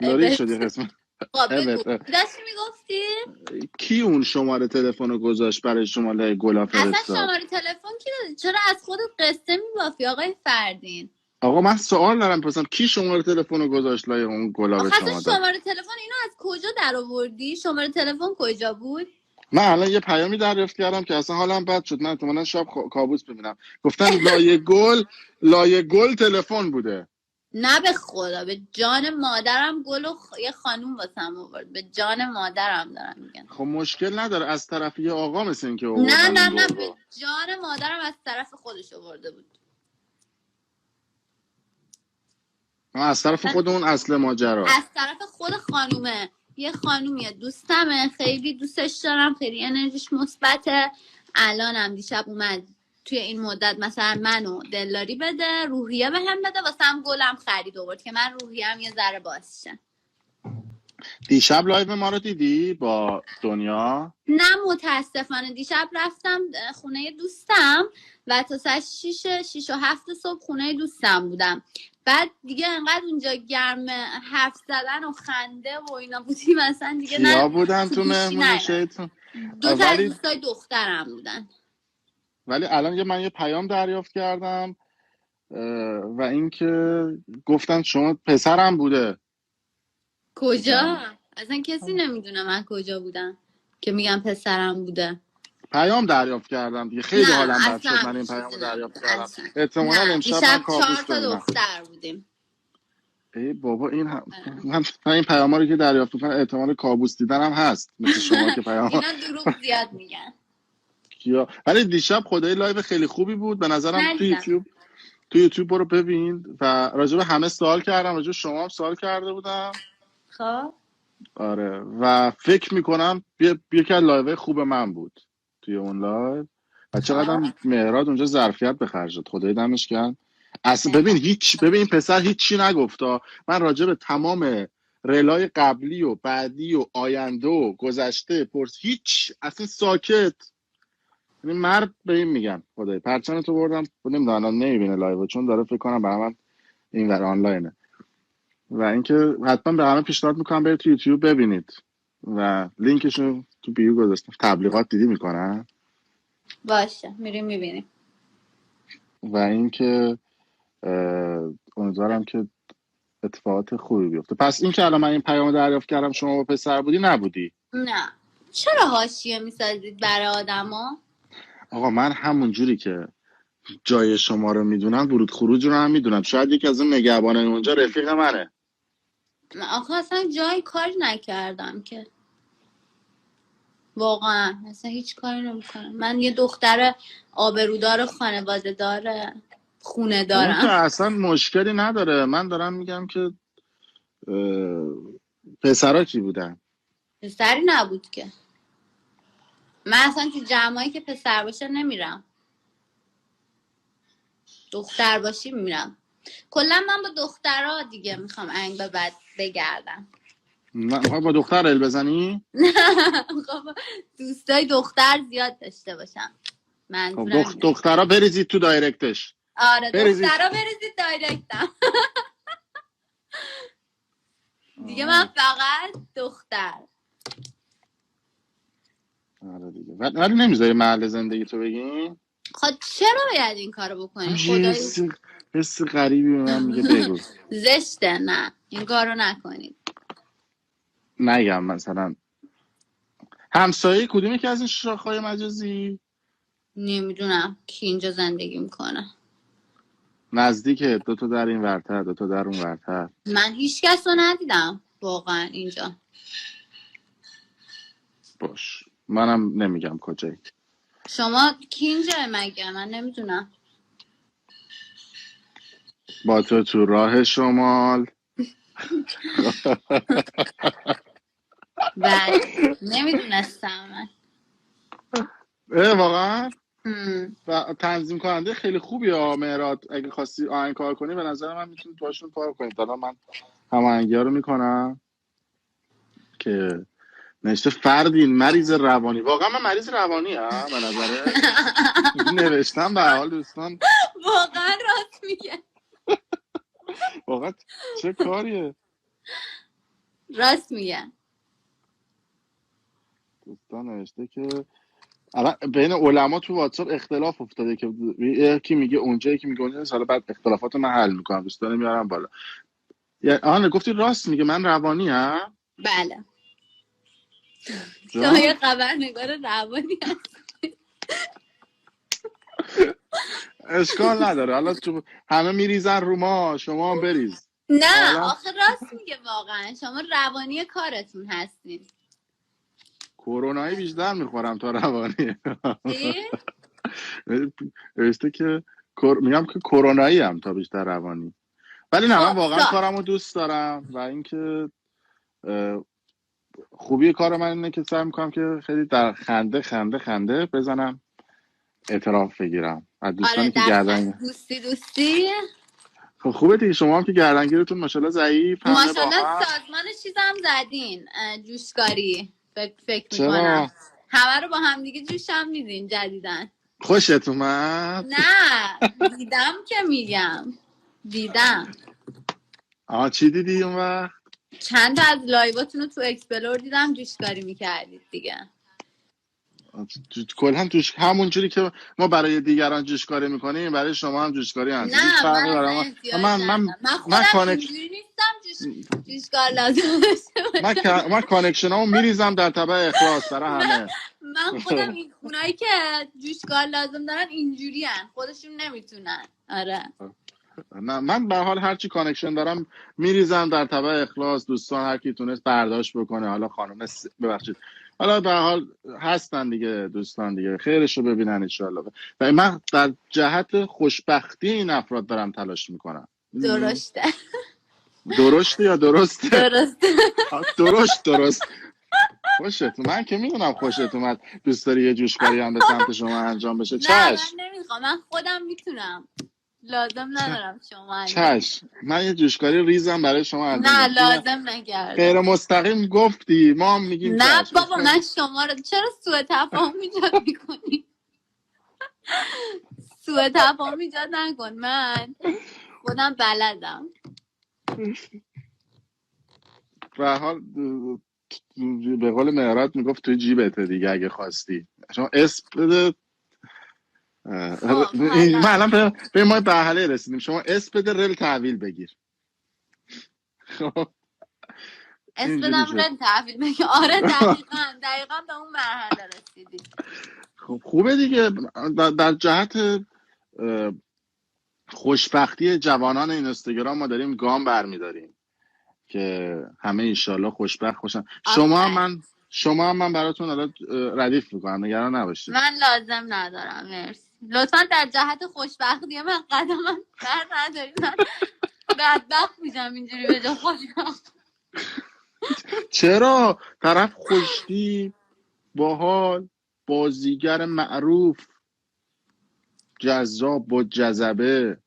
لوری شدی قسمت. بگو داشتی میگفتی؟ کی اون شماره تلفن رو گذاشت برای شما لای گلا فرستاد؟ اصلا شماره تلفن کی دادی؟ چرا از خودت قصه میبافی آقای فردین؟ آقا من سوال دارم پرسم کی شماره تلفن رو گذاشت لای اون گلا به شما داد؟ شماره تلفن اینو از کجا در آوردی؟ شماره تلفن کجا بود؟ من الان یه پیامی دریافت کردم که اصلا حالم بد شد. من احتمالاً شب کابوس ببینم. گفتن لای گل تلفن بوده. نه به خدا، به جان مادرم گل یه خانوم واسم آورد. به جان مادرم دارم میگن. خب مشکل نداره از طرف یه آقا مثل این که نه به جان مادرم از طرف خودش آورده بود. از طرف خود اون اصل ماجرا. از طرف خود خانومه. یه خانومیه دوستمه، خیلی دوستش دارم، خیلی انرژیش مثبته. الانم دیشب اومد توی این مدت مثلا منو دلداری بده، روحیه بهم بده، واسم گلم خرید آورد که من روحیه‌ام یه ذره باز شه. دیشب لایو ما رو دیدی با دنیا؟ نه متاسفانه دیشب رفتم خونه دوستم و تا ساعت 6 و 7 صبح خونه دوستم بودم. بعد دیگه انقدر اونجا گرم حرف زدن و خنده و اینا بودیم مثلا دیگه نه. کیا بودن تو مهمون شیطون؟ دو تا از دوستای دخترم بودن. ولی الان من یه پیام دریافت کردم و اینکه گفتن شما پسرم بوده. کجا؟ اصلا کسی نمیدونه من کجا بودم که میگم پسرم بوده. پیام دریافت کردم دیگه. خیلی حالم بد شد من این پیامو دریافت کردم. احتمالاً امشب من کابوس 4 تا دختر بودیم. ای بابا من این پیاما رو که دریافت میکنم احتمال کابوس دیدنم هست مثل شما که پیام اینا دروغ زیاد میگن. ولی دیشب خدای لایو خیلی خوبی بود به نظرم. تو یوتیوب برو ببین و راجع به همه سوال کردم، راجع به شما هم سوال کرده بودم. خب آره و فکر میکنم یکی از لایو خوب من بود توی اون لایو و چقدر مهراد اونجا ظرفیت به خرج داد. خدای دمش گرم. اصلا ببین پسر هیچی نگفتا. من راجع به تمام رلای قبلی و بعدی و آینده و گذشته هیچ اصلا ساکت. یعنی مرد به این میگن. خدای پرچم تو بردم نمیدونم نمیبینه لایو چون داره فکر کنم برای من این ور آنلاینه و اینکه حتما به همه پیشنهاد میکنم برید تو یوتیوب ببینید و لینکشو تو بیو گذاشتم. تبلیغات دیدی میکنن. باشه میریم میبینیم. و اینکه امیدوارم که اتفاقات خوبی بیفته. پس این که الان من این پیام دریافت کردم شما با پسر بودی نبودی؟ نه. چرا حاشیه میسازید برای آدما؟ آقا من همون جوری که جای شما رو میدونم ورود خروج رو هم میدونم. شاید یکی از اون نگهبانای اونجا رفیق منه. من آخه اصلا جای کاری نکردم که، واقعا اصلا هیچ کاری نمیکنم. من یه دختر آبرودار خانواده داره، خونه اون که دارم. اصلا مشکلی نداره. من دارم میگم که پسرا چی بودن؟ پسری نبود که. من اصلا تو جمعایی که پسر باشه نمیرم، دختر باشی میرم. کلا من با دخترها دیگه میخوام انگ به بعد بگردم. میخوای با دختر ال بزنی؟ میخوام دوستای دختر زیاد داشته باشم. خب منظورم اینه. دخترا بریزید تو دایرکتش. آره بریزید. دخترها بریزید دایرکتم. دیگه من فقط دختر. آره دیگه. ولی نمیذاری محل زندگی تو بگیم؟ خب چرا باید این کارو بکنی؟ یه خدای حس غریبی به من میگه بگو. زشته. نه این کارو نکنید. نگم مثلا همسایه کدومی که از این شاخهای مجازی نمیدونم کی اینجا زندگی میکنه. نزدیکه؟ دو تا در این ورتر، دو تا در اون ورتر. من هیچ کس رو ندیدم واقعا اینجا. باش، منم نمیگم کجایی. شما کی اینجا مگه؟ من نمیدونم. با تو راه شمال. بله نمیدونستم من. واقعا هم. و تنظیم کننده خیلی خوبی ها مهراد. اگه خواستی آهنگ کار کنی به نظر من میتونید باشون کار کنید. حالا من هماهنگی ها رو میکنم که نوشته فردین مریض روانی. واقعا من مریض روانی هم به نظره نوشتم. به حال دوستان واقعا راست میگه. واقعا چه کاریه. راست میگه. دوستان نوشته که الان بین علما تو واتساپ اختلاف افتاده که یکی میگه اونجا یکی میگه اونجا. حالا بعد اختلافات من حل میکنم، دوستان میارم بالا. یعنی گفتی راست میگه من روانی هم. بله شما یه خبرنگار روانی هستی. اشکال نداره. حالا تو همه میریزن رو ما، شما هم بریز. نه حالا آخه راست میگه واقعا. شما روانی کارتون هستین. کرونایی بیشتر میخورم تا روانی. چی؟ نوشته که میگم که کرونایی هم تا بیشتر روانی. ولی نه، من خب واقعا کارمو دوست دارم و اینکه خوبی کار من اینه که سعی میکنم که خیلی در خنده خنده خنده بزنم، اعتراف بگیرم از دوستانی که گردن. دوستی خب خوبه دیگه. شما هم که گردنگیرتون ماشاءالله ضعیف همه با ماشاءالله هم. سازمان چیزم زدین جوشکاری. فکر چرا؟ میکنم همه رو با هم دیگه جوش هم میدین جدیدن. خوشت اومد؟ نه دیدم که میگم دیدم. چی دیدی اون وقت؟ چند تا از لایواتون رو تو اکسپلور دیدم جوشکاری میکردید دیگه. کلا همون جوری که ما برای دیگران جوشکاری میکنیم برای شما هم جوشکاری انجام. نه من خودم اینجوری نیستم جوشکار لازم داشته من کانکشنامو میریزم در طبق اخلاص برای همه. من خودم این اونایی که جوشکار لازم دارن اینجوری هن. خودشون نمیتونن. آره نه من به حال هرچی کانکشن دارم میریزم در طبق اخلاص. دوستان هر کی تونست برداشت بکنه. حالا خانم ببخشید، حالا به حال هستن دیگه دوستان دیگه، خیرشو ببینن ان شاء الله. و من در جهت خوشبختی این افراد دارم تلاش میکنم. درسته یا درسته؟ درست. خوشت من که میدونم خوشت اومد. دوست داری یه جوشکاری هم به سمت شما انجام بشه. نه من نمیخوام. من خودم میتونم. لازم ندارم شما چشم من یه جوشکاری ریزم برای شما انجام. نه لازم نگرد. غیر مستقیم گفتی ما هم میگیم نه بابا من شما رو چرا سوء تفاهم ایجاد میکنی؟ سوء تفاهم ایجاد نکن. من خودم بلدم. به حال به قول مهراد میگفت توی جیبته دیگه اگه خواستی. شما اسم بده. ما الان به ما مرحله رسیدیم. شما اسم بده رل تحویل بگیر. خب اسم اینجوری بدم شد. رد تحویل بگی. آره دقیقا به اون مرحله رسیدی. خب خوبه دیگه. در جهت خوشبختی جوانان این اینستاگرام ما داریم گام برمیداریم که همه ایشالله خوشبخت باشن. شما هم من براتون الان ردیف میکنم، نگران نباشید. من لازم ندارم، مرسی. لطفا در جهت خوشبختی من قدمم بر ندارید. من بدبخت میشم اینجوری به جا خوشبخت. چرا؟ طرف خوشتی، باحال، بازیگر معروف، جذاب، با جذبه،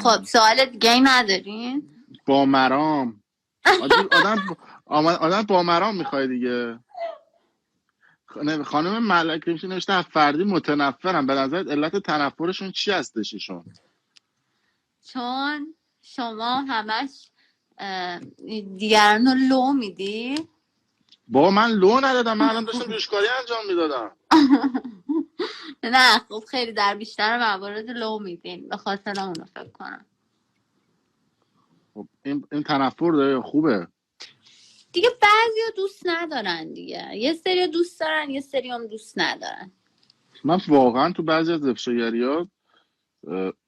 خب سوال دیگه ای ندارین؟ با مرام. آدم با مرام میخوای دیگه. خانم ملک ریمشی نوشته از فردی متنفرم. به نظرت علت تنفرشون چی هستششون؟ چون شما همش دیگران رو لو میدی. با من لو ندادم، من الان داشتم جوشکاری انجام میدادم. نه خب خیلی در بیشتر موارد لو میدین، به خاطر اونو فکر کنم. خب این تنفر داره خوبه دیگه بعضی ها دوست ندارن دیگه، یه سری دوست دارن یه سری هم دوست ندارن. من واقعا تو بعضی از افشاگری‌ها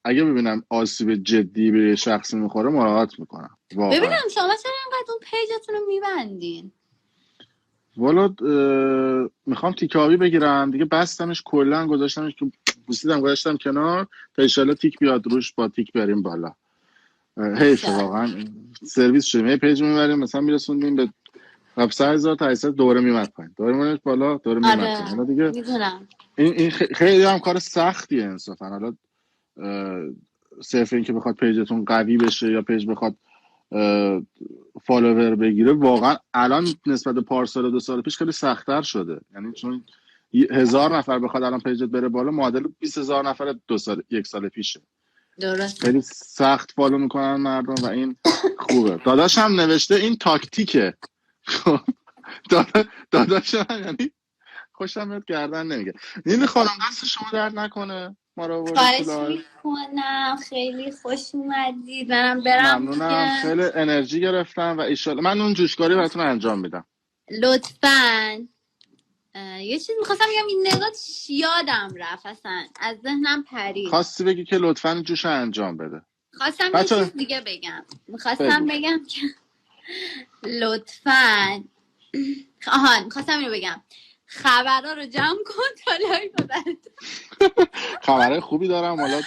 اگه ببینم آسیب جدی به شخصی میخوره مراقبت میکنم. ببینم شما چرا اینقدر اون پیجتون رو میبندین؟ والا میخوام تیک آبی بگیرم دیگه، بستمش کلا، گذاشتمش تو بوسیدم، گذاشتم کنار تا ایشالا تیک بیاد روش، با تیک بریم بالا. حیفه واقعا. سرویس شدیم، یه پیج میبریم مثلا میرسوندیم به 700,000 تا 800 دوره میمد پایین، دوره میمد بالا، دوره میمد پایین. حالا دیگه میدونم این خیلی هم کار سختیه انصافا. حالا صرف این که بخواد پیجتون قوی بشه یا پیج بخواد فالوور بگیره، واقعا الان نسبت به پارسال 2 سال پیش خیلی سخت‌تر شده. یعنی چون 1000 نفر بخواد الان پیجت بره بالا، معادل 20,000 نفر 1 سال پیشه. درست. خیلی سخت فالو میکنن مردم و این خوبه. داداش هم نوشته این تاکتیکه. داداش هم یعنی خوشم میاد گردن نمیگه. نیلی خانم دست شما درد نکنه، ما رو آوردید تو لایو. میکنم، خیلی خوش اومدید. منم برم. ممنونم، خیلی انرژی گرفتم و ایشالا من اون جوشکاری براتون انجام میدم. لطفاً. یه چیز میخواستم بگم، این نگات یادم رفت اصلا از ذهنم پرید. خواستی بگی که لطفاً جوش انجام بده. خواستم یه چیز دیگه بگم. میخواستم بگم که لطفاً میخواستم اینو بگم، خبرها رو جمع کن تا لایو بعد. خبرهای خوبی دارم حالا.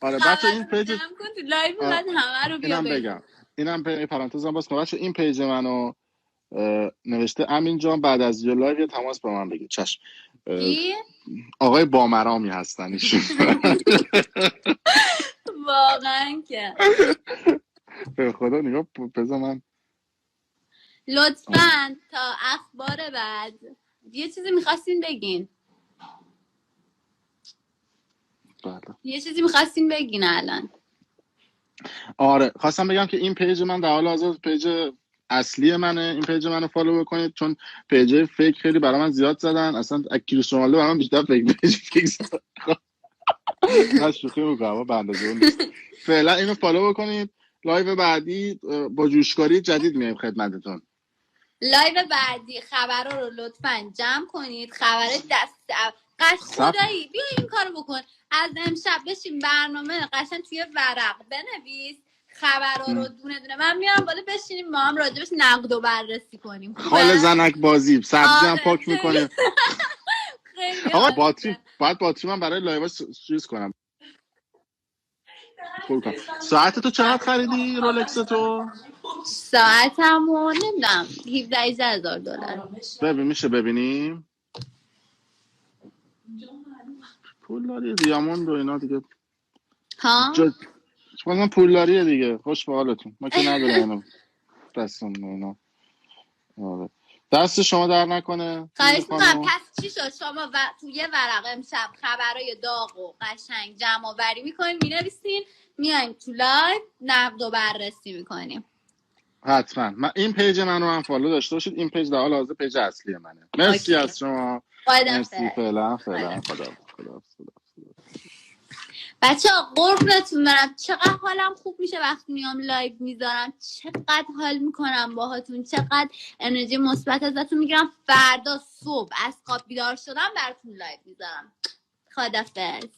آره بچه این پیج جمع کن تو لایو بعد همه رو بیا بگم. اینم پرانتزم باز کنم بچه. این پیج منو نوشته امین جان بعد از یه لایو تماس با من بگید. چشم. کی؟ آقای بامرامی هستن ایشون. واقعا که به خدا نگاه بذار من. لطفاً تا اخبار بعد یه چیزی میخواستین بگین. بله. یه چیزی میخواستین بگین الان. آره خواستم بگم که این پیج من در حال حاضر پیج اصلی منه. این پیج منو فالو بکنید چون پیج فیک خیلی برای من زیاد زدن. اصلا کریستیانو رونالدو برای من بیشتر فیک زد. نه شوخی میکنم، با اندازه اون نیست. فعلا اینو فالو بکنید. لایو بعدی با جوشکاری جدید میایم خدمتتون. لایو بعدی خبرها رو لطفاً جمع کنید. خبر دست خدایی بیا این کارو بکن. از امشب بشین برنامه قشنگ توی ورق بنویس خبرها رو دونه دونه. من میام بالا بشینیم ما هم راجبش نقد و بررسی کنیم. خال زنک بازی، سبزی هم پاک میکنیم. آقا باتری من برای لایو چیز کنم. ساعت تو چقدر خریدی رولکس تو؟ ساعتمو نمیدونم 17,000 دلار. ببین میشه ببینیم پولداری دیاموند و اینا دیگه. ها من پولداریه دیگه. خوش به حالتون. ما که نداریم اینو دستم اینا. آره دست شما در نکنه. خواهش میکنم. پس چی شد شما توی ورق امشب خبرای داغ و قشنگ جمع آوری میکنین مینویسین میایم تو لایو نقد و بررسی میکنیم. حتما. من این پیج منو هم فالو داشته باشید. این پیج در حال حاضر پیج اصلی منه. مرسی از شما. مرسی. فعلا خدا. بچه‌ها قربونتون برم، چقدر حالم خوب میشه وقتی میام لایو میذارم، چقدر حال میکنم باهاتون، چقدر انرژی مثبت ازتون میگیرم. فردا صبح از خواب بیدار شدم براتون لایو میذارم. خدافظ.